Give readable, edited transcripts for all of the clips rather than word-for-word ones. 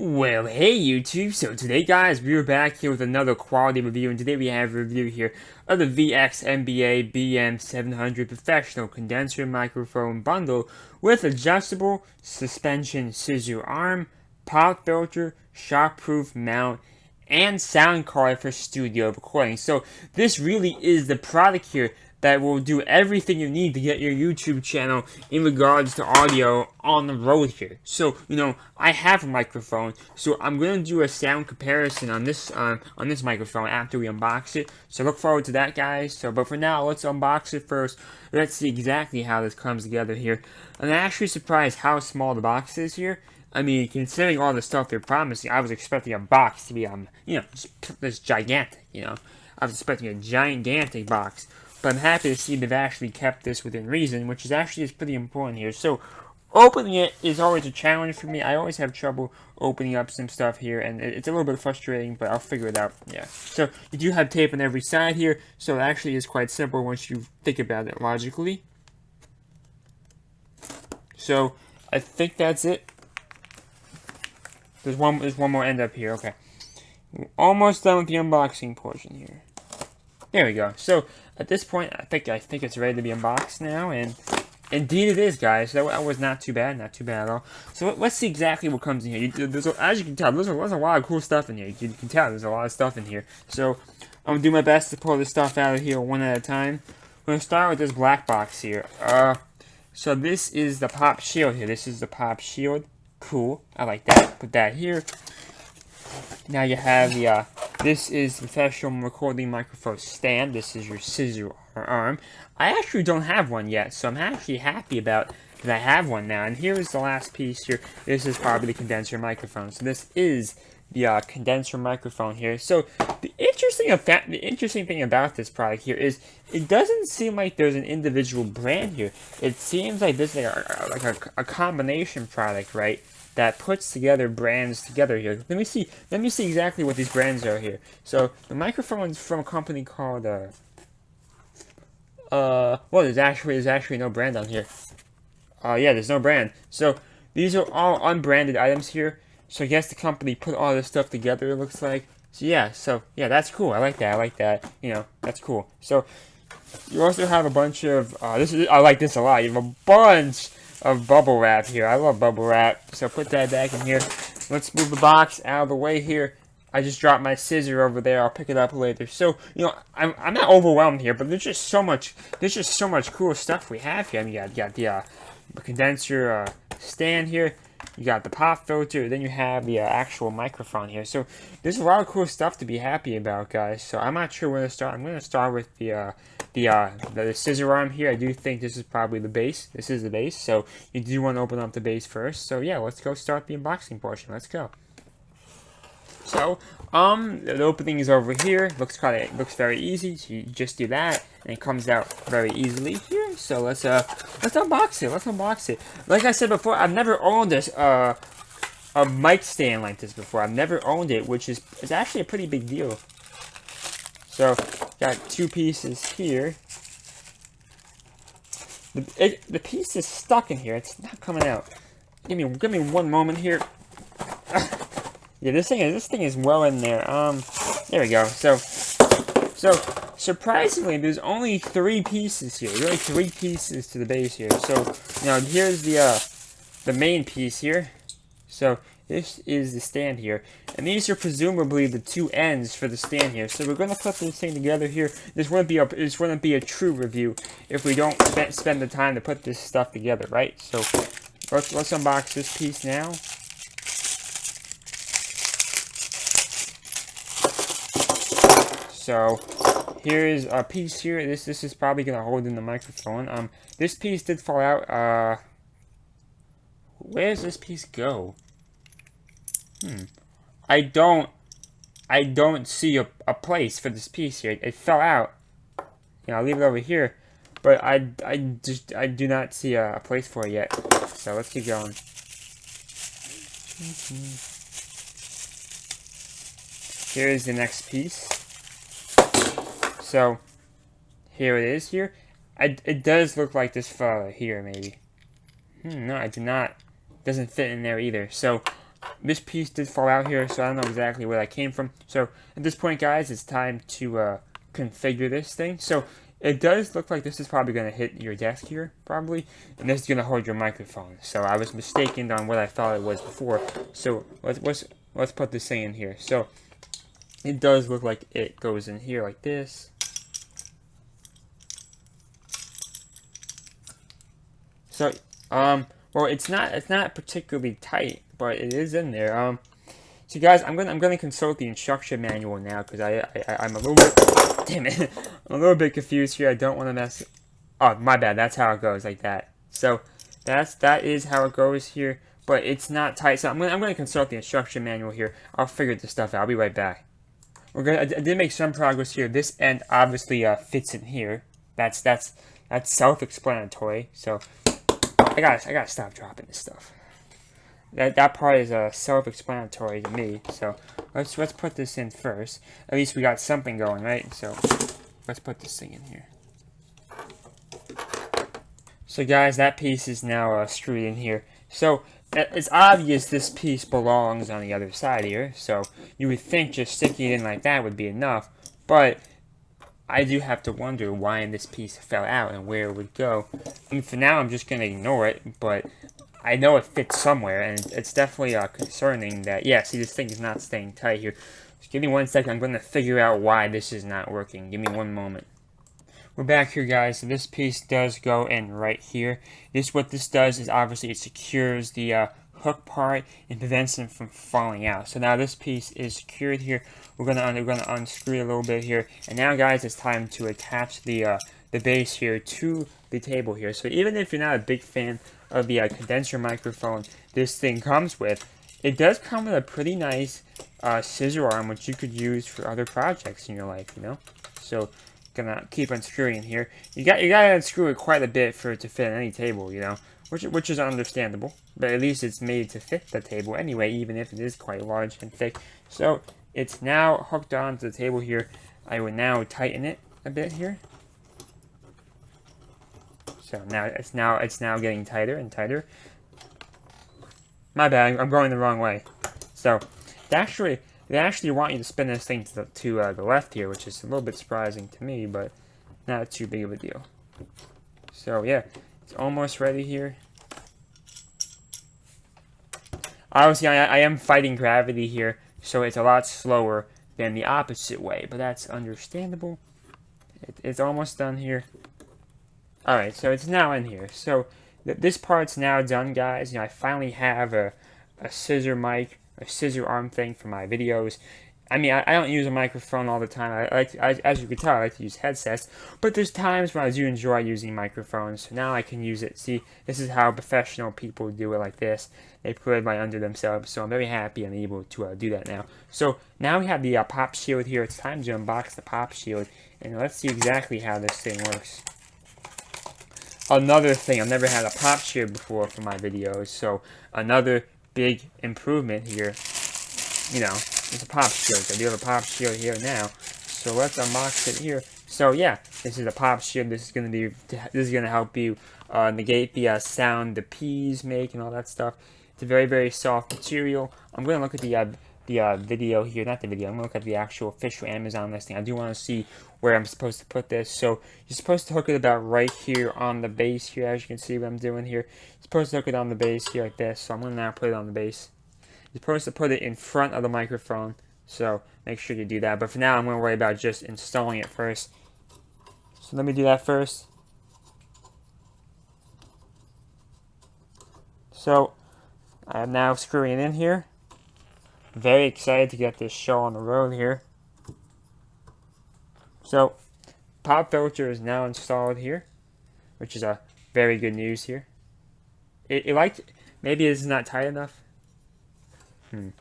Well, hey YouTube, so today guys, we are back here with another quality review, and today we have a review here of the VXMBA BM-700 Professional Condenser Microphone Bundle with adjustable suspension scissor arm, pop filter, shockproof mount, and sound card for studio recording. So this really is the product here that will do everything you need to get your YouTube channel in regards to audio on the road here. So, I have a microphone, so I'm going to do a sound comparison on this microphone after we unbox it. So look forward to that, guys. But for now, let's unbox it first. Let's see exactly how this comes together here. I'm actually surprised how small the box is here. I mean, considering all the stuff they're promising, I was expecting a box to be, this gigantic, I was expecting a gigantic box. But I'm happy to see they've actually kept this within reason, which is actually pretty important here. So, opening it is always a challenge for me. I always have trouble opening up some stuff here, and it's a little bit frustrating, but I'll figure it out. Yeah. So, you do have tape on every side here, so it actually is quite simple once you think about it logically. So, I think that's it. There's one more end up here. Okay. We're almost done with the unboxing portion here. There we go. So at this point, I think it's ready to be unboxed now, and indeed it is, guys. That was not too bad at all. So let's see exactly what comes in here. As you can tell, there's a lot of cool stuff in here. You can tell there's a lot of stuff in here. So I'm gonna do my best to pull this stuff out of here one at a time. I'm gonna start with this black box here. So this is the pop shield here. This is the pop shield. Cool. I like that. Put that here. Now you have the this is the professional recording microphone stand. This is your scissor arm. I actually don't have one yet, so I'm actually happy about that I have one now. And here is the last piece here. This is probably the condenser microphone. So this is the condenser microphone here. So the interesting thing about this product here is it doesn't seem like there's an individual brand here. It seems like this is like a combination product, right? That puts together brands together here. Let me see exactly what these brands are here. So the microphone is from a company called well, there's actually no brand on here. Yeah, there's no brand. So these are all unbranded items here. So I guess the company put all this stuff together, it looks like. So yeah, that's cool. I like that. That's cool. So you also have a bunch of I like this a lot. You have a bunch of bubble wrap here. I love bubble wrap. So put that back in here. Let's move the box out of the way here. I just dropped my scissor over there. I'll pick it up later. So, I'm not overwhelmed here, but there's just so much cool stuff we have here. I mean, you got the condenser stand here. You got the pop filter, then you have the actual microphone here. So there's a lot of cool stuff to be happy about, guys. So I'm not sure where to start. I'm going to start with the scissor arm here. I do think this is probably the base. This is the base. So you do want to open up the base first. So yeah, let's go start the unboxing portion. Let's go. So, the opening is over here. Looks very easy. So you just do that, and it comes out very easily here. So let's unbox it. Like I said before, I've never owned this a mic stand like this before. I've never owned it, which is actually a pretty big deal. So, got two pieces here. The piece is stuck in here. It's not coming out. Give me one moment here. Yeah, this thing is well in there. There we go. So surprisingly, there's only 3 pieces here. Really, 3 pieces to the base here. So now here's the main piece here. So this is the stand here, and these are presumably the 2 ends for the stand here. So we're gonna put this thing together here. This wouldn't be a true review if we don't spend the time to put this stuff together, right? So let's unbox this piece now. So here is a piece here. This is probably gonna hold in the microphone. This piece did fall out. Where does this piece go? I don't see a place for this piece here. It fell out. I'll leave it over here, but I do not see a place for it yet. So let's keep going. Here is the next piece. So here it is here. It does look like this fella here, maybe. No, I do not. Doesn't fit in there either. So this piece did fall out here, so I don't know exactly where that came from. So at this point, guys, it's time to configure this thing. So it does look like this is probably going to hit your desk here, probably, and this is going to hold your microphone. So I was mistaken on what I thought it was before. So let's put this thing in here. So it does look like it goes in here like this. So well, it's not particularly tight, but it is in there. So guys, I'm gonna consult the instruction manual now because I'm a little bit, damn it, I'm a little bit confused here. I don't want to mess. Oh, my bad. That's how it goes, like that. So that is how it goes here, but it's not tight. So I'm gonna consult the instruction manual here. I'll figure this stuff out. I'll be right back. I did make some progress here. This end obviously fits in here. That's self-explanatory. So I gotta stop dropping this stuff. That part is self-explanatory to me. So let's put this in first. At least we got something going, right? So let's put this thing in here. So guys, that piece is now screwed in here. So it's obvious this piece belongs on the other side here. So you would think just sticking it in like that would be enough, but I do have to wonder why this piece fell out and where it would go. I mean, for now, I'm just going to ignore it, but I know it fits somewhere, and it's definitely concerning that, yeah, see, this thing is not staying tight here. Just give me 1 second. I'm going to figure out why this is not working. Give me 1 moment. We're back here, guys. So this piece does go in right here. What this does is obviously it secures the hook part and prevents them from falling out. So now this piece is secured here. We're gonna unscrew it a little bit here, and now, guys, it's time to attach the base here to the table here. So even if you're not a big fan of the condenser microphone this thing comes with, it does come with a pretty nice scissor arm, which you could use for other projects in your life, you know. So gonna keep unscrewing here. You gotta unscrew it quite a bit for it to fit on any table, you know, which is understandable. But at least it's made to fit the table anyway, even if it is quite large and thick. So it's now hooked onto the table here. I would now tighten it a bit here. So now it's now getting tighter and tighter. My bad, I'm going the wrong way. So they actually want you to spin this thing to the left here, which is a little bit surprising to me, but not too big of a deal. So yeah, it's almost ready here. Obviously, I am fighting gravity here, so it's a lot slower than the opposite way, but that's understandable. It's almost done here. Alright, so it's now in here. So this part's now done, guys. You know, I finally have a scissor mic, a scissor arm thing for my videos. I mean, I don't use a microphone all the time. As you can tell, I like to use headsets. But there's times when I do enjoy using microphones. So now I can use it. See, this is how professional people do it, like this. They put it right under themselves. So I'm very happy I'm able to do that now. So now we have the pop shield here. It's time to unbox the pop shield. And let's see exactly how this thing works. Another thing, I've never had a pop shield before for my videos. So another big improvement here. You know, it's a pop shield. I do have a pop shield here now. So let's unbox it here. So yeah, this is a pop shield. This is gonna help you negate the sound the peas make and all that stuff. It's a very, very soft material. I'm gonna look at the video here, not the video. I'm gonna look at the actual official Amazon listing. I do want to see where I'm supposed to put this. So you're supposed to hook it about right here on the base here, as you can see what I'm doing here. You're supposed to hook it on the base here like this. So I'm gonna now put it on the base. You're supposed to put it in front of the microphone, so make sure you do that. But for now, I'm going to worry about just installing it first. So let me do that first. So I'm now screwing it in here. Very excited to get this show on the road here. So pop filter is now installed here, which is a very good news here. Maybe this is not tight enough. I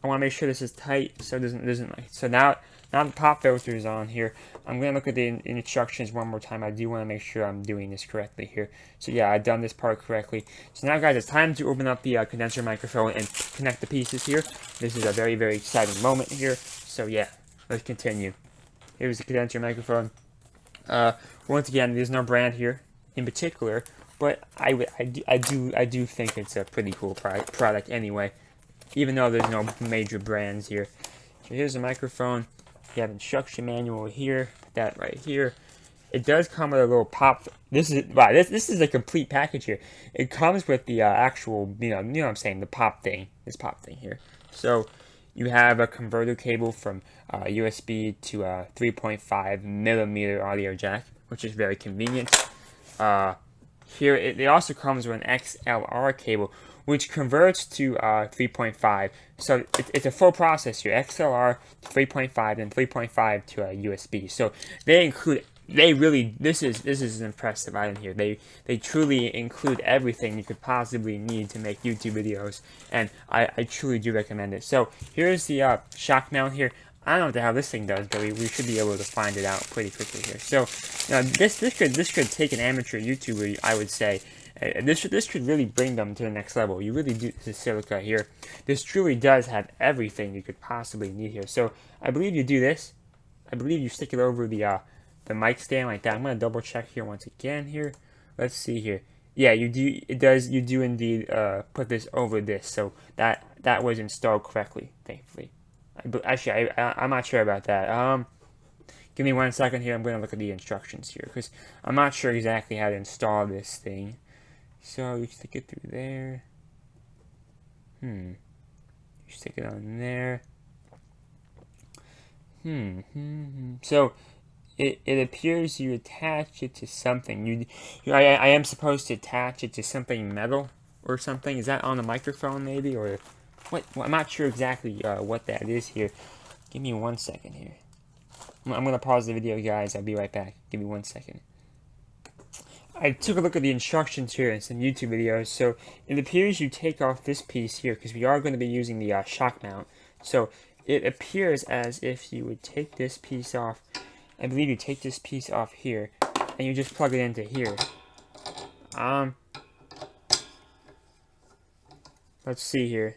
want to make sure this is tight so it doesn't like. So now the pop filter is on here. I'm going to look at the instructions one more time. I do want to make sure I'm doing this correctly here. So yeah, I've done this part correctly. So now, guys, it's time to open up the condenser microphone and connect the pieces here. This is a very, very exciting moment here. So yeah, let's continue. Here's the condenser microphone. Once again, there's no brand here in particular, but I do think it's a pretty cool product anyway, even though there's no major brands here. So here's the microphone. You have instruction manual here. Put that right here. It does come with a little pop. This is a complete package here. It comes with the actual, you know what I'm saying, the pop thing. This pop thing here. So you have a converter cable from USB to 3.5 millimeter audio jack, which is very convenient. Here it also comes with an XLR cable, which converts to 3.5. So it's a full process here. XLR to 3.5 and 3.5 to USB. So this is an impressive item here. They truly include everything you could possibly need to make YouTube videos, and I truly do recommend it. So here's the shock mount here. I don't know what the hell this thing does, but we should be able to find it out pretty quickly here. So this could take an amateur YouTuber, I would say. This could really bring them to the next level. You really do. This is silica here. This truly does have everything you could possibly need here. So I believe you do this. I believe you stick it over the mic stand like that. I'm gonna double check here once again here. Let's see here. Yeah, you do. It does. You do indeed put this over this. So that was installed correctly, thankfully. Actually, I'm not sure about that. Give me 1 second here. I'm going to look at the instructions here, because I'm not sure exactly how to install this thing. So you stick it through there. You stick it on there. So it appears you attach it to something. I am supposed to attach it to something metal or something. Is that on the microphone maybe, or what? Well, I'm not sure exactly what that is here. Give me 1 second here. I'm going to pause the video, guys. I'll be right back. Give me 1 second. I took a look at the instructions here in some YouTube videos. So it appears you take off this piece here, because we are going to be using the shock mount. So it appears as if you would take this piece off. I believe you take this piece off here, and you just plug it into here. Let's see here.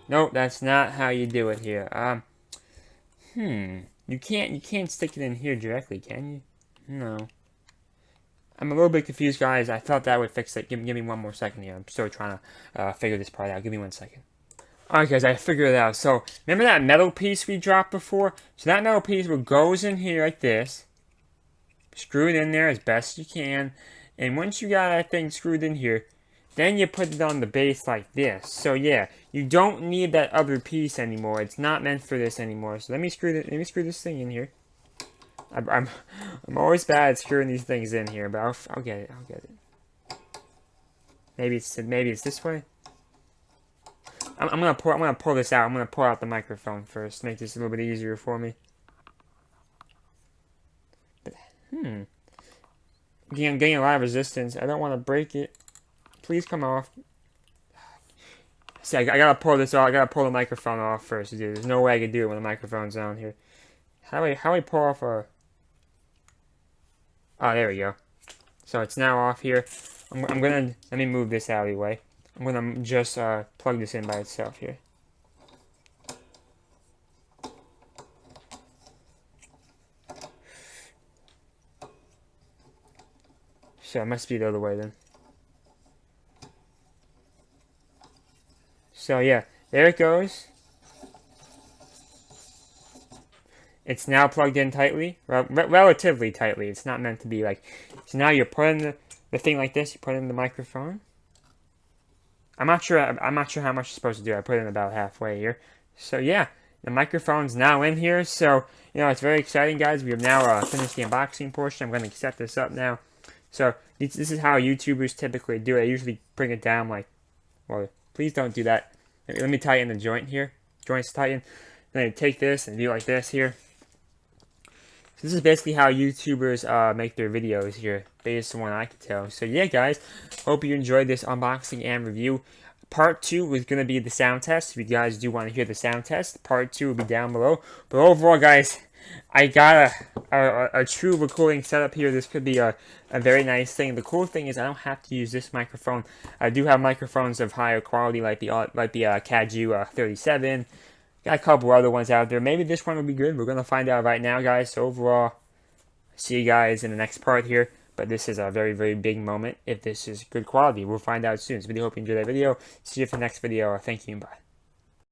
Nope, that's not how you do it here. You can't stick it in here directly, can you? No. I'm a little bit confused, guys. I thought that would fix it. Give me 1 more second here. I'm still trying to figure this part out. Give me 1 second. Alright, guys, I figured it out. So, remember that metal piece we dropped before? So that metal piece goes in here like this. Screw it in there as best you can. And once you got that thing screwed in here, then you put it on the base like this. So yeah, you don't need that other piece anymore. It's not meant for this anymore. So let me screw this thing in here. I'm always bad at screwing these things in here, but I'll get it. I'll get it. Maybe it's this way. I'm gonna pull this out. I'm gonna pull out the microphone first. Make this a little bit easier for me. But, getting a lot of resistance. I don't want to break it. Please come off. See, I gotta pull this off. I gotta pull the microphone off first, dude. There's no way I can do it when the microphone's on here. How do I pull off a... Oh, there we go. So it's now off here. I'm gonna... Let me move this out of the way. I'm gonna just plug this in by itself here. So it must be the other way then. So yeah, there it goes. It's now plugged in tightly, relatively tightly. It's not meant to be like. So now you're putting the thing like this. You put in the microphone. I'm not sure how much you're supposed to do. I put in about halfway here. So yeah, the microphone's now in here. So it's very exciting, guys. We have now finished the unboxing portion. I'm going to set this up now. So this is how YouTubers typically do it. I usually bring it down like, well, please don't do that. Let me tighten the joint here. Joint's tighten. Then you take this and do like this here. So this is basically how YouTubers make their videos here, based on what I can tell. So yeah, guys, hope you enjoyed this unboxing and review. Part 2 was going to be the sound test. If you guys do want to hear the sound test, Part 2 will be down below. But overall, guys, I got a true recording setup here. This could be a very nice thing. The cool thing is I don't have to use this microphone. I do have microphones of higher quality, like the Kaju 37. Got a couple other ones out there. Maybe this one will be good. We're gonna find out right now, guys. So overall, see you guys in the next part here. But this is a very, very big moment if this is good quality. We'll find out soon. So really hope you enjoyed that video. See you for the next video. Thank you and bye.